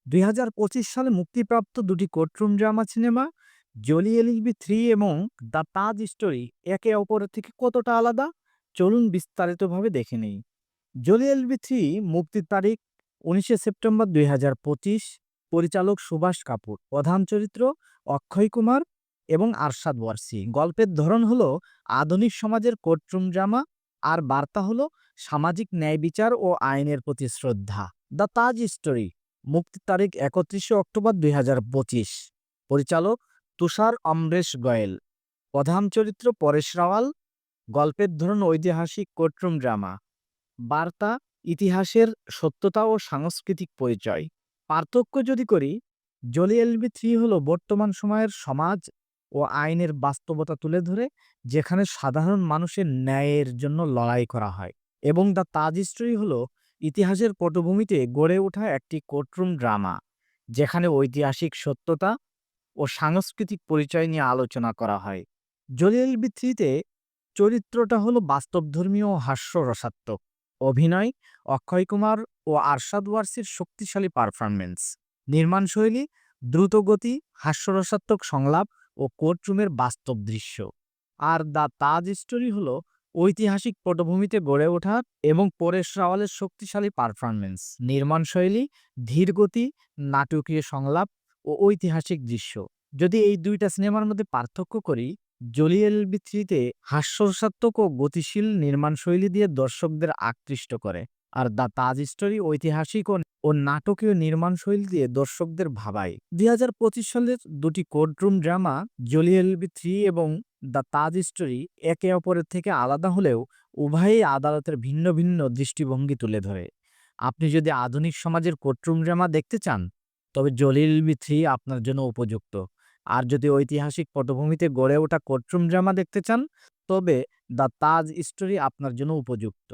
২০২৫ সালে মুক্তিপ্রাপ্ত দুটি courtroom drama cinema Jolly LLB 3 এবং দ্য তাজ স্টোরি একে অপরের থেকে কতটা আলাদা? চলুন বিস্তারিতভাবে দেখে নেই। জলি এলএলবি 3 মুক্তির তারিখ ১৯শে সেপ্টেম্বর ২০২৫। পরিচালক সুভাষ কাপুর, প্রধান চরিত্র অক্ষয় কুমার এবং আরশাদ ওয়ারসি। গল্পের ধরন হলো আধুনিক সমাজের কোর্টরুম ড্রামা, আর বার্তা হলো সামাজিক ন্যায় বিচার ও আইনের প্রতি শ্রদ্ধা। দ্য তাজ স্টোরি মুক্তির তারিখ ৩১শে অক্টোবর ২০২৫। পরিচালক তুষার অমরেশ গোয়েল, প্রধান চরিত্র পরেশ রাওয়াল। গল্পের ধরন ঐতিহাসিক কোর্টরুম ড্রামা, বার্তা ইতিহাসের সত্যতা ও সাংস্কৃতিক পরিচয়। পার্থক্য যদি করি, জলি এলবি 3 হলো বর্তমান সময়ের সমাজ ও আইনের বাস্তবতা তুলে ধরে, যেখানে সাধারণ মানুষের ন্যায়ের জন্য লড়াই করা হয়। এবং দ্য তাজ স্টোরি হলো ইতিহাসের পটভূমিতে গড়ে ওঠা একটি কোর্টরুম ড্রামা, যেখানে ঐতিহাসিক সত্যতা ও সাংস্কৃতিক পরিচয় নিয়ে আলোচনা করা হয়। জলি এলবি 3-তে চরিত্রটা হলো বাস্তবধর্মী ও হাস্যরসাত্মক। অভিনয় অক্ষয় কুমার ও আরশাদ ওয়ারসির শক্তিশালী পারফরম্যান্স। নির্মাণশৈলী দ্রুতগতি, হাস্যরসাত্মক সংলাপ ও কোর্টরুমের বাস্তব দৃশ্য। আর দ্য তাজ স্টোরি হলো ঐতিহাসিক পটভূমিতে গড়ে ওঠা এবং পরেশ রাওয়ালের শক্তিশালী পারফরম্যান্স। নির্মাণশৈলী ধীরগতি, নাটকীয় সংলাপ ও ঐতিহাসিক দৃশ্য। যদি এই দুইটা সিনেমার মধ্যে পার্থক্য করি, জলি এলবি 3-তে হাস্যরসাত্মক ও গতিশীল নির্মাণশৈলী দিয়ে দর্শকদের আকৃষ্ট করে, আর দ্য তাজ স্টোরি ঐতিহাসিক ও নাটকীয় নির্মাণশৈলী দিয়ে দর্শকদের ভাবায়। ২০২৫ সালের দুটি কোর্টরুম ড্রামা জলি এলবি 3 এবং দ্য তাজ স্টোরি একে অপরের থেকে আলাদা হলেও উভয়ই আদালতের ভিন্ন ভিন্ন দৃষ্টিভঙ্গি তুলে ধরে। আপনি যদি আধুনিক সমাজের কোর্টরুম ড্রামা দেখতে চান, তবে জলি এলবি 3 আপনার জন্য উপযুক্ত। আর যদি ঐতিহাসিক পটভূমিতে গড়ে ওঠা কোর্টরুম ড্রামা দেখতে চান, তবে দ্য তাজ স্টোরি আপনার জন্য উপযুক্ত।